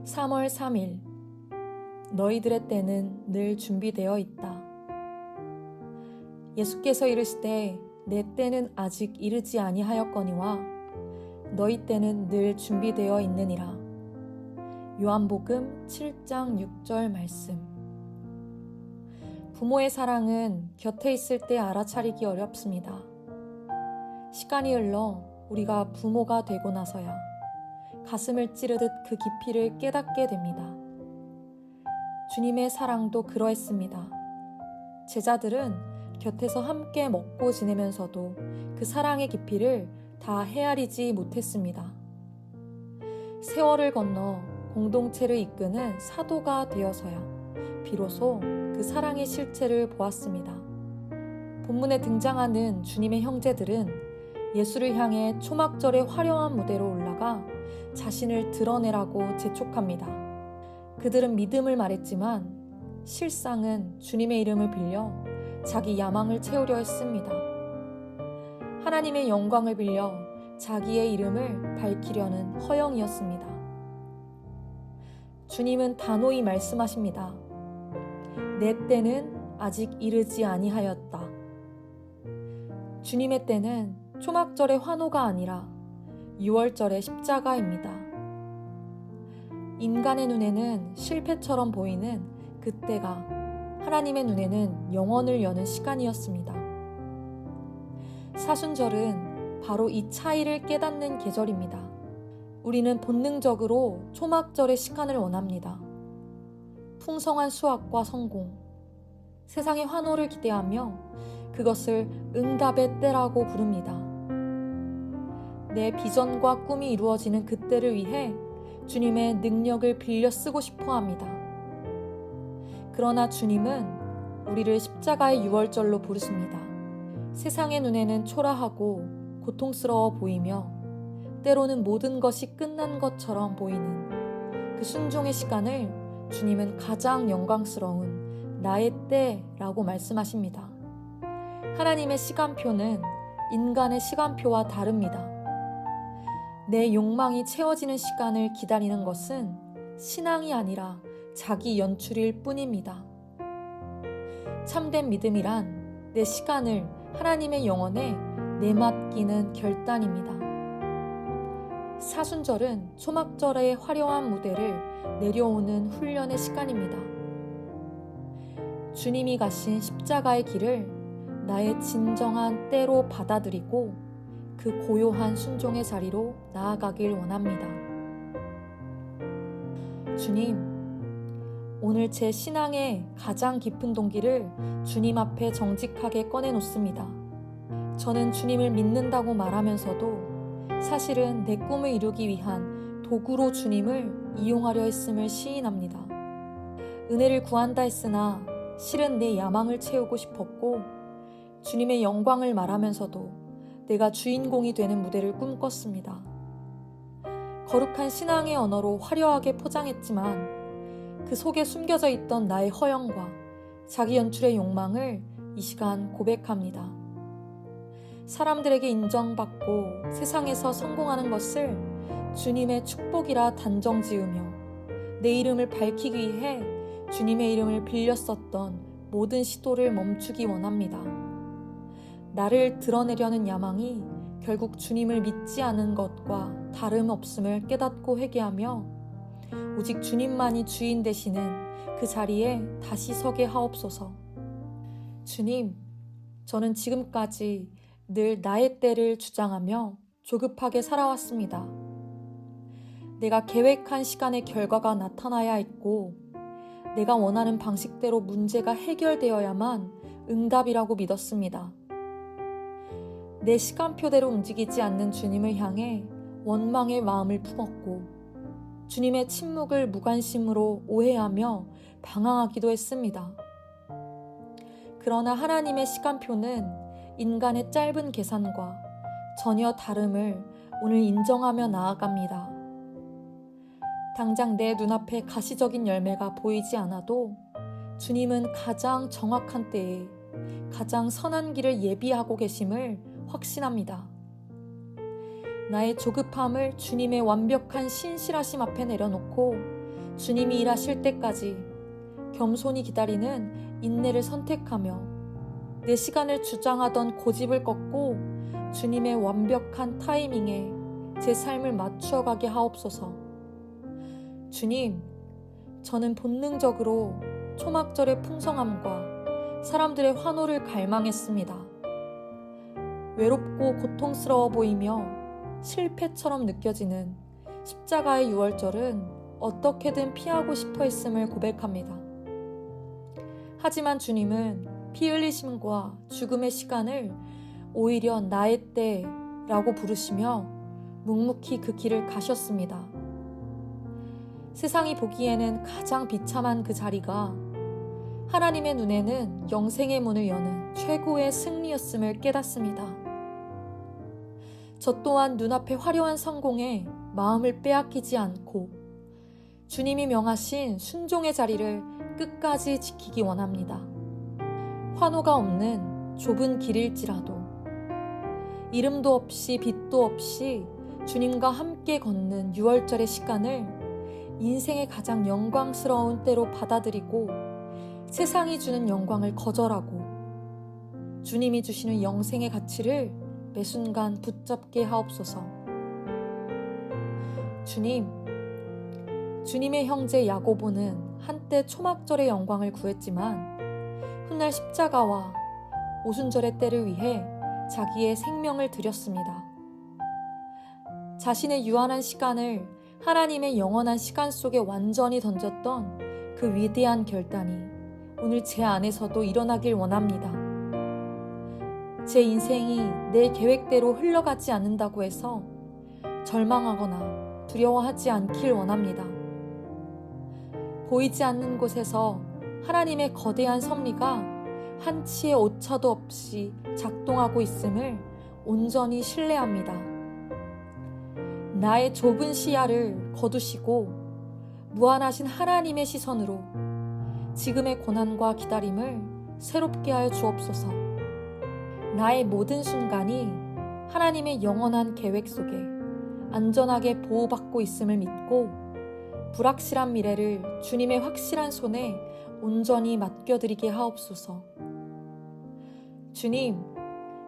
3월 3일 너희들의 때는 늘 준비되어 있다. 예수께서 이르시되 내 때는 아직 이르지 아니하였거니와 너희 때는 늘 준비되어 있느니라. 요한복음 7장 6절 말씀. 부모의 사랑은 곁에 있을 때 알아차리기 어렵습니다. 시간이 흘러 우리가 부모가 되고 나서야 가슴을 찌르듯 그 깊이를 깨닫게 됩니다. 주님의 사랑도 그러했습니다. 제자들은 곁에서 함께 먹고 지내면서도 그 사랑의 깊이를 다 헤아리지 못했습니다. 세월을 건너 공동체를 이끄는 사도가 되어서야 비로소 그 사랑의 실체를 보았습니다. 본문에 등장하는 주님의 형제들은 예수를 향해 초막절의 화려한 무대로 올라가 자신을 드러내라고 재촉합니다. 그들은 믿음을 말했지만 실상은 주님의 이름을 빌려 자기 야망을 채우려 했습니다. 하나님의 영광을 빌려 자기의 이름을 밝히려는 허영이었습니다. 주님은 단호히 말씀하십니다. 내 때는 아직 이르지 아니하였다. 주님의 때는 초막절의 환호가 아니라 6월절의 십자가입니다. 인간의 눈에는 실패처럼 보이는 그때가 하나님의 눈에는 영원을 여는 시간이었습니다. 사순절은 바로 이 차이를 깨닫는 계절입니다. 우리는 본능적으로 초막절의 시간을 원합니다. 풍성한 수확과 성공, 세상의 환호를 기대하며 그것을 응답의 때라고 부릅니다. 내 비전과 꿈이 이루어지는 그때를 위해 주님의 능력을 빌려 쓰고 싶어 합니다. 그러나 주님은 우리를 십자가의 6월절로 부르십니다. 세상의 눈에는 초라하고 고통스러워 보이며 때로는 모든 것이 끝난 것처럼 보이는 그 순종의 시간을 주님은 가장 영광스러운 나의 때라고 말씀하십니다. 하나님의 시간표는 인간의 시간표와 다릅니다. 내 욕망이 채워지는 시간을 기다리는 것은 신앙이 아니라 자기 연출일 뿐입니다. 참된 믿음이란 내 시간을 하나님의 영혼에 내맡기는 결단입니다. 사순절은 초막절의 화려한 무대를 내려오는 훈련의 시간입니다. 주님이 가신 십자가의 길을 나의 진정한 때로 받아들이고 그 고요한 순종의 자리로 나아가길 원합니다. 주님, 오늘 제 신앙의 가장 깊은 동기를 주님 앞에 정직하게 꺼내놓습니다. 저는 주님을 믿는다고 말하면서도 사실은 내 꿈을 이루기 위한 도구로 주님을 이용하려 했음을 시인합니다. 은혜를 구한다 했으나 실은 내 야망을 채우고 싶었고 주님의 영광을 말하면서도 내가 주인공이 되는 무대를 꿈꿨습니다. 거룩한 신앙의 언어로 화려하게 포장했지만 그 속에 숨겨져 있던 나의 허영과 자기 연출의 욕망을 이 시간 고백합니다. 사람들에게 인정받고 세상에서 성공하는 것을 주님의 축복이라 단정 지으며 내 이름을 밝히기 위해 주님의 이름을 빌려 썼던 모든 시도를 멈추기 원합니다. 나를 드러내려는 야망이 결국 주님을 믿지 않은 것과 다름없음을 깨닫고 회개하며 오직 주님만이 주인 되시는 그 자리에 다시 서게 하옵소서. 주님, 저는 지금까지 늘 나의 때를 주장하며 조급하게 살아왔습니다. 내가 계획한 시간에 결과가 나타나야 했고 내가 원하는 방식대로 문제가 해결되어야만 응답이라고 믿었습니다. 내 시간표대로 움직이지 않는 주님을 향해 원망의 마음을 품었고 주님의 침묵을 무관심으로 오해하며 방황하기도 했습니다. 그러나 하나님의 시간표는 인간의 짧은 계산과 전혀 다름을 오늘 인정하며 나아갑니다. 당장 내 눈앞에 가시적인 열매가 보이지 않아도 주님은 가장 정확한 때에 가장 선한 길을 예비하고 계심을 확신합니다. 나의 조급함을 주님의 완벽한 신실하심 앞에 내려놓고 주님이 일하실 때까지 겸손히 기다리는 인내를 선택하며 내 시간을 주장하던 고집을 꺾고 주님의 완벽한 타이밍에 제 삶을 맞추어가게 하옵소서. 주님, 저는 본능적으로 초막절의 풍성함과 사람들의 환호를 갈망했습니다. 외롭고 고통스러워 보이며 실패처럼 느껴지는 십자가의 유월절은 어떻게든 피하고 싶어 했음을 고백합니다. 하지만 주님은 피 흘리심과 죽음의 시간을 오히려 나의 때라고 부르시며 묵묵히 그 길을 가셨습니다. 세상이 보기에는 가장 비참한 그 자리가 하나님의 눈에는 영생의 문을 여는 최고의 승리였음을 깨닫습니다. 저 또한 눈앞의 화려한 성공에 마음을 빼앗기지 않고 주님이 명하신 순종의 자리를 끝까지 지키기 원합니다. 환호가 없는 좁은 길일지라도 이름도 없이 빛도 없이 주님과 함께 걷는 유월절의 시간을 인생의 가장 영광스러운 때로 받아들이고 세상이 주는 영광을 거절하고 주님이 주시는 영생의 가치를 매 순간 붙잡게 하옵소서. 주님의 형제 야고보는 한때 초막절의 영광을 구했지만 훗날 십자가와 오순절의 때를 위해 자기의 생명을 드렸습니다. 자신의 유한한 시간을 하나님의 영원한 시간 속에 완전히 던졌던 그 위대한 결단이 오늘 제 안에서도 일어나길 원합니다. 제 인생이 내 계획대로 흘러가지 않는다고 해서 절망하거나 두려워하지 않길 원합니다. 보이지 않는 곳에서 하나님의 거대한 섭리가 한치의 오차도 없이 작동하고 있음을 온전히 신뢰합니다. 나의 좁은 시야를 거두시고 무한하신 하나님의 시선으로 지금의 고난과 기다림을 새롭게 하여 주옵소서. 나의 모든 순간이 하나님의 영원한 계획 속에 안전하게 보호받고 있음을 믿고 불확실한 미래를 주님의 확실한 손에 온전히 맡겨드리게 하옵소서. 주님,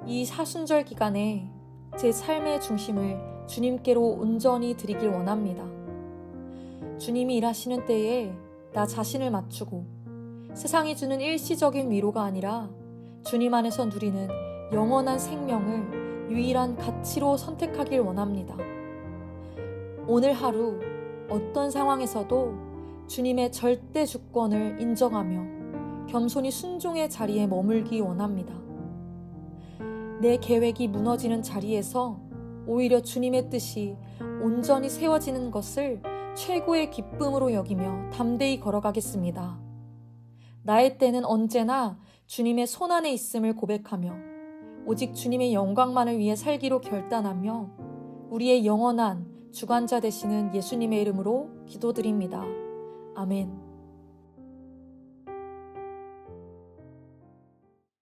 이 사순절 기간에 제 삶의 중심을 주님께로 온전히 드리길 원합니다. 주님이 일하시는 때에 나 자신을 맞추고 세상이 주는 일시적인 위로가 아니라 주님 안에서 누리는 영원한 생명을 유일한 가치로 선택하길 원합니다. 오늘 하루 어떤 상황에서도 주님의 절대 주권을 인정하며 겸손히 순종의 자리에 머물기 원합니다. 내 계획이 무너지는 자리에서 오히려 주님의 뜻이 온전히 세워지는 것을 최고의 기쁨으로 여기며 담대히 걸어가겠습니다. 나의 때는 언제나 주님의 손안에 있음을 고백하며 오직 주님의 영광만을 위해 살기로 결단하며 우리의 영원한 주관자 되시는 예수님의 이름으로 기도드립니다. 아멘.